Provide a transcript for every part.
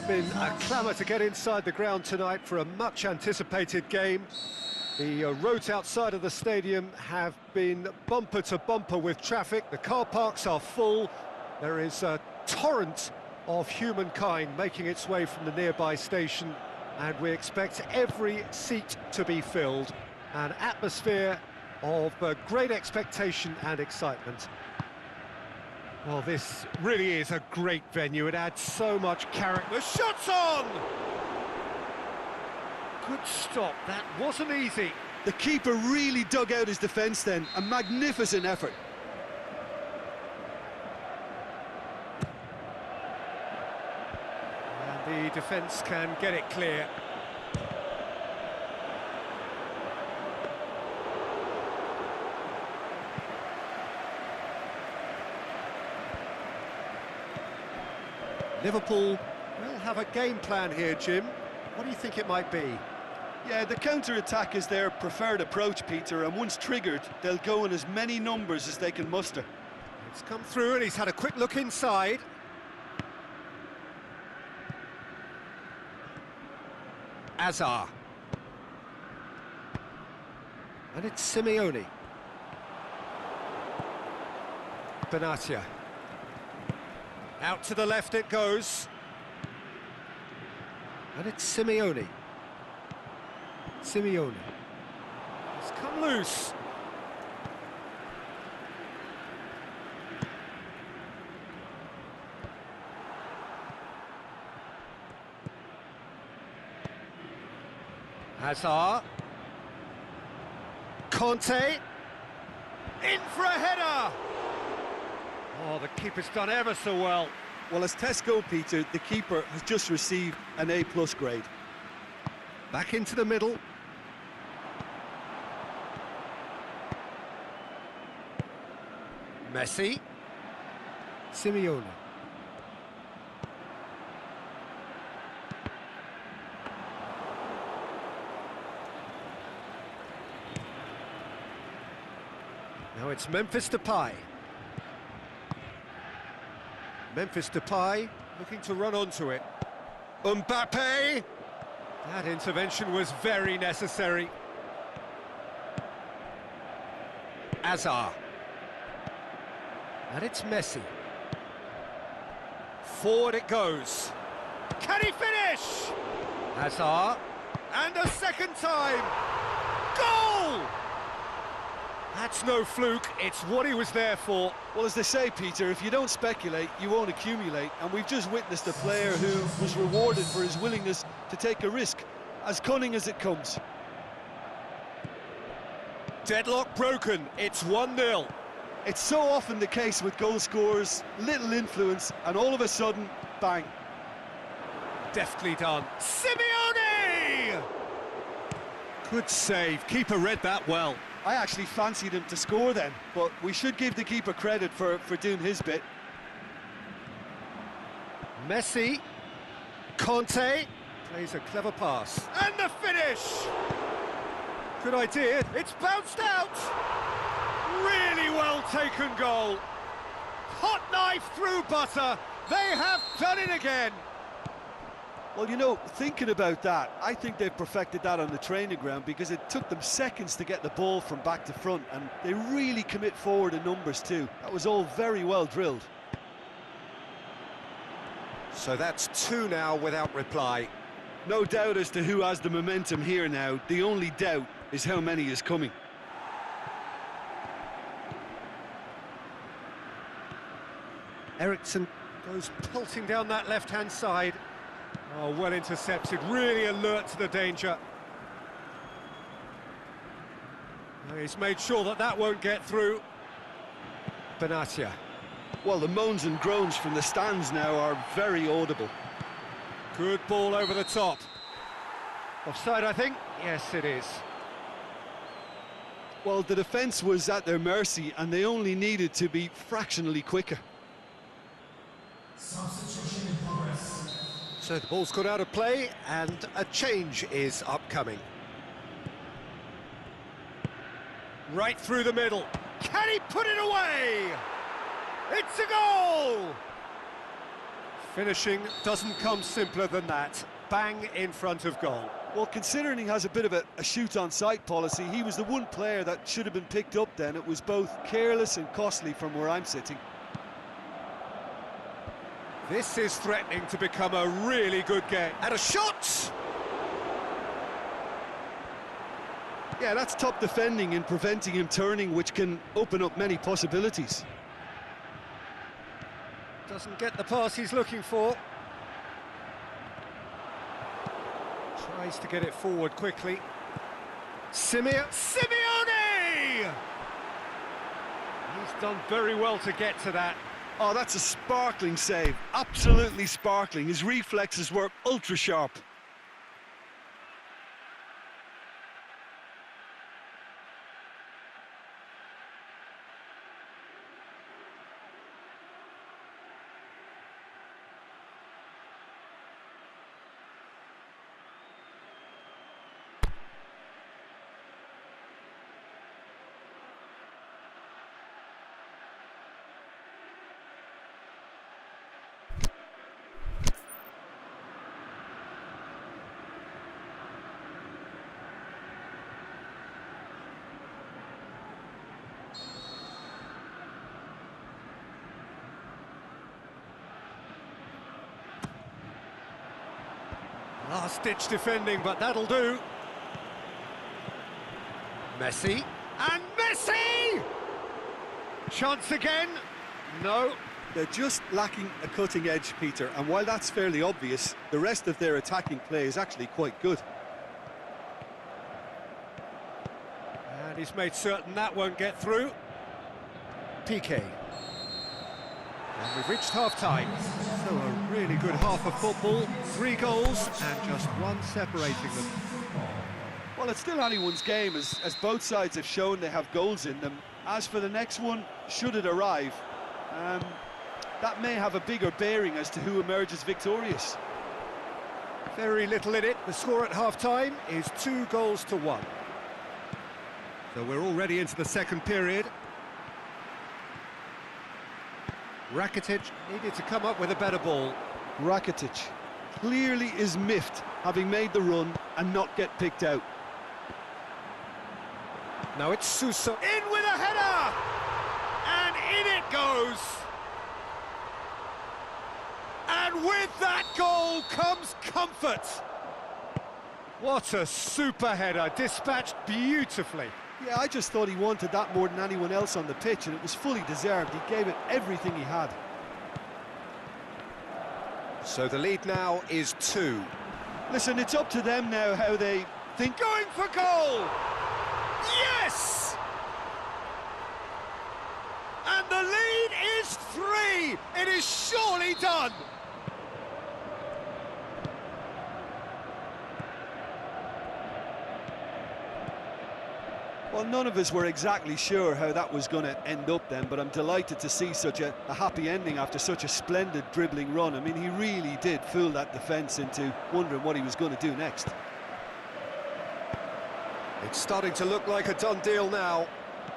been a clamour to get inside the ground tonight for a much-anticipated game. The roads outside of the stadium have been bumper to bumper with traffic. The car parks are full. There is a torrent of humankind making its way from the nearby station, and we expect every seat to be filled. An atmosphere of great expectation and excitement. Well, this really is a great venue. It adds so much character. The shot's on! Good stop. That wasn't easy. The keeper really dug out his defence then. A magnificent effort. And the defence can get it clear. Liverpool will have a game plan here, Jim. What do you think it might be? Yeah, the counter-attack is their preferred approach, Peter, and once triggered, they'll go in as many numbers as they can muster. It's come through and he's had a quick look inside. Azar. And it's Simeone. Benatia. Out to the left it goes. And it's Simeone. Simeone. It's come loose. Hazard. Conte. In for a header! Oh, the keeper's done ever so well. Well, as tests go, Peter, the keeper has just received an A+ grade. Back into the middle. Messi. Simeone. Now it's Memphis Depay. Memphis Depay looking to run onto it. Mbappe! That intervention was very necessary. Azar. And it's Messi. Forward it goes. Can he finish? Hazard. And a second time. Goal! That's no fluke, it's what he was there for. Well, as they say, Peter, if you don't speculate, you won't accumulate. And we've just witnessed a player who was rewarded for his willingness to take a risk, as cunning as it comes. Deadlock broken, it's 1-0. It's so often the case with goal scorers, little influence, and all of a sudden, bang. Deftly done. Simeone! Good save, keeper read that well. I actually fancied him to score then, but we should give the keeper credit for doing his bit. Messi. Conte. Plays a clever pass. And the finish! Good idea. It's bounced out! Really well taken goal. Hot knife through butter. They have done it again. Well, you know, thinking about that, I think they've perfected that on the training ground because it took them seconds to get the ball from back to front, and they really commit forward in numbers too. That was all very well drilled. So that's 2 now without reply. No doubt as to who has the momentum here now. The only doubt is how many is coming. Eriksson goes pelting down that left-hand side. Oh, well intercepted, really alert to the danger. He's made sure that that won't get through. Benatia. Well, the moans and groans from the stands now are very audible. Good ball over the top. Offside, I think? Yes, it is. Well, the defence was at their mercy and they only needed to be fractionally quicker. Substitution in progress. So the ball's got out of play and a change is upcoming. Right through the middle. Can he put it away? It's a goal! Finishing doesn't come simpler than that. Bang in front of goal. Well, considering he has a bit of a shoot-on-sight policy, he was the one player that should have been picked up then. It was both careless and costly from where I'm sitting. This is threatening to become a really good game. And a shot! Yeah, that's top defending and preventing him turning, which can open up many possibilities. Doesn't get the pass he's looking for. Tries to get it forward quickly. Simeone! He's done very well to get to that. Oh, that's a sparkling save. Absolutely sparkling. His reflexes were ultra sharp. Last-ditch defending, but that'll do. Messi, and Messi! Chance again? No. They're just lacking a cutting edge, Peter, and while that's fairly obvious, the rest of their attacking play is actually quite good. And he's made certain that won't get through. PK. And we've reached half-time. So a really good half of football. 3 goals and just one separating them. Well, it's still anyone's game, as both sides have shown they have goals in them. As for the next one, should it arrive, that may have a bigger bearing as to who emerges victorious. Very little in it. The score at half-time is 2-1. So we're already into the second period. Rakitic needed to come up with a better ball. Rakitic clearly is miffed, having made the run and not get picked out. Now it's Sousa. In with a header! And in it goes! And with that goal comes comfort! What a super header, dispatched beautifully. Yeah, I just thought he wanted that more than anyone else on the pitch, and it was fully deserved. He gave it everything he had. So the lead now is 2. Listen, it's up to them now how they think. Going for goal! Yes! And the lead is 3! It is surely done! Well, none of us were exactly sure how that was going to end up then, but I'm delighted to see such a happy ending after such a splendid dribbling run. I mean, he really did fool that defence into wondering what he was going to do next. It's starting to look like a done deal now.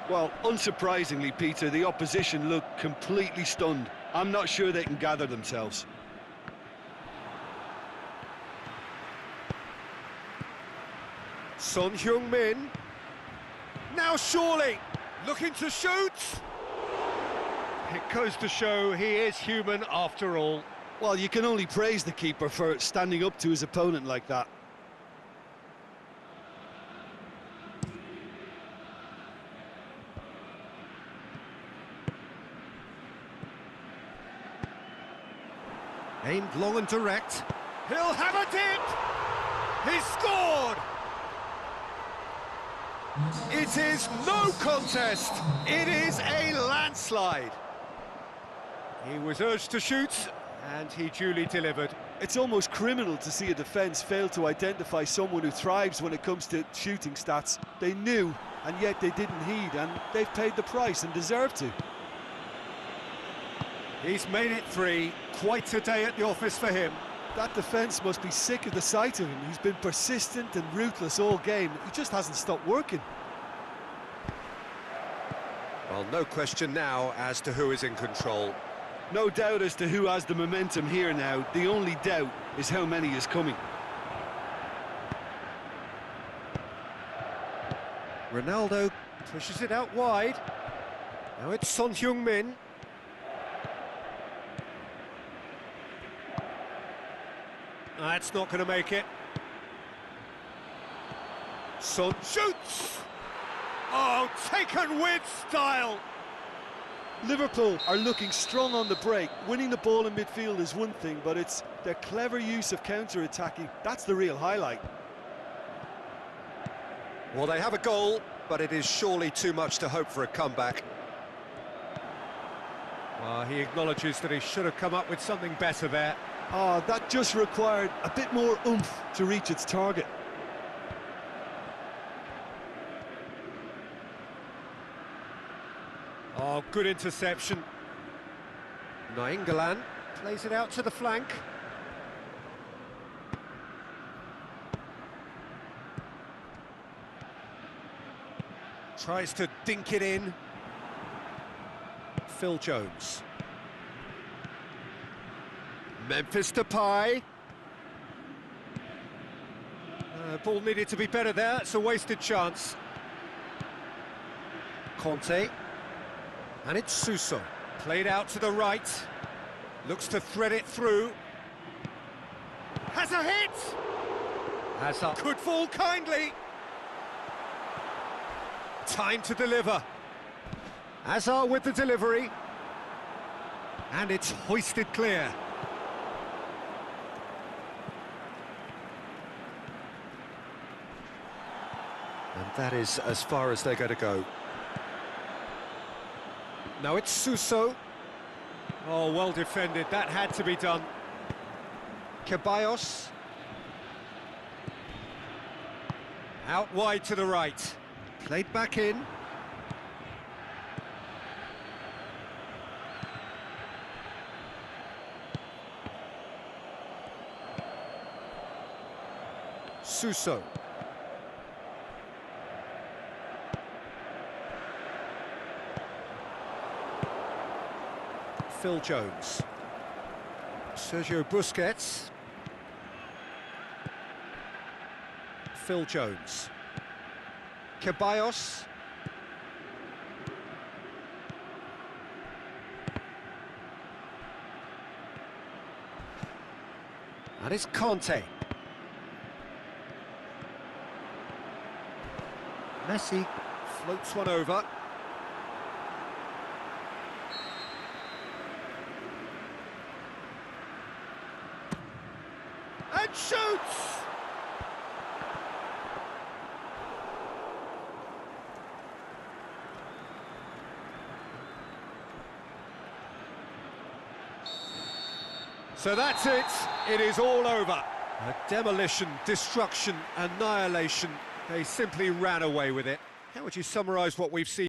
Well, unsurprisingly, Peter, the opposition look completely stunned. I'm not sure they can gather themselves. Son Heung-min. Now surely, looking to shoot. It goes to show he is human after all. Well, you can only praise the keeper for standing up to his opponent like that. Aimed long and direct. He'll have a dip! He's scored! It is no contest. It is a landslide. He was urged to shoot, and he duly delivered. It's almost criminal to see a defence fail to identify someone who thrives when it comes to shooting stats. They knew, and yet they didn't heed, and they've paid the price and deserve to. He's made it 3. Quite a day at the office for him. That defence must be sick of the sight of him. He's been persistent and ruthless all game. He just hasn't stopped working. Well, no question now as to who is in control. No doubt as to who has the momentum here now. The only doubt is how many is coming. Ronaldo pushes it out wide. Now it's Son Heung-min. That's not going to make it. Son shoots! Oh, taken with style! Liverpool are looking strong on the break. Winning the ball in midfield is one thing, but it's their clever use of counter-attacking. That's the real highlight. Well, they have a goal, but it is surely too much to hope for a comeback. He acknowledges that he should have come up with something better there. Oh, that just required a bit more oomph to reach its target. Oh, good interception. Nainggolan plays it out to the flank. Tries to dink it in. Phil Jones. Memphis Depay. Ball needed to be better there. It's a wasted chance. Conte. And it's Suso. Played out to the right. Looks to thread it through. Has a hit! Hazard could fall kindly. Time to deliver. Hazard with the delivery. And it's hoisted clear. And that is as far as they're going to go. Now it's Suso. Oh, well defended. That had to be done. Ceballos. Out wide to the right. Played back in. Suso. Phil Jones. Sergio Busquets. Phil Jones. Ceballos. And it's Conte. Messi floats one over. And shoots! So that's it. It is all over. A demolition, destruction, annihilation. They simply ran away with it. How would you summarise what we've seen?